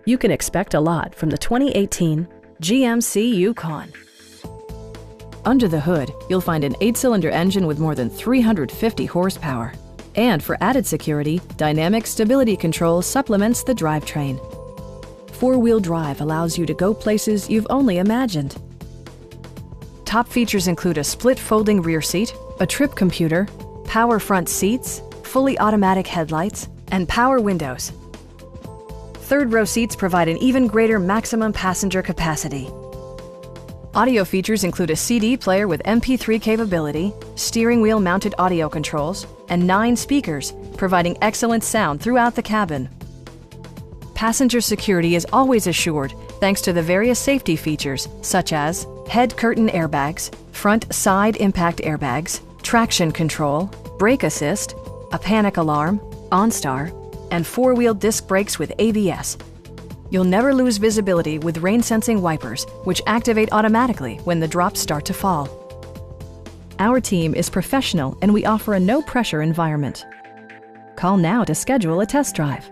You can expect a lot from the 2018 GMC Yukon. Under the hood, you'll find an 8-cylinder engine with more than 350 horsepower. And for added security, dynamic stability control supplements the drivetrain. 4-wheel drive allows you to go places you've only imagined. Top features include a split folding rear seat, a trip computer, power front seats, fully automatic headlights, and power windows. Third-row seats provide an even greater maximum passenger capacity. Audio features include a CD player with MP3 capability, steering wheel mounted audio controls, and 9 speakers, providing excellent sound throughout the cabin. Passenger security is always assured thanks to the various safety features such as head curtain airbags, front side impact airbags, traction control, brake assist, a panic alarm, OnStar, and 4-wheel disc brakes with ABS. You'll never lose visibility with rain-sensing wipers, which activate automatically when the drops start to fall. Our team is professional and we offer a no-pressure environment. Call now to schedule a test drive.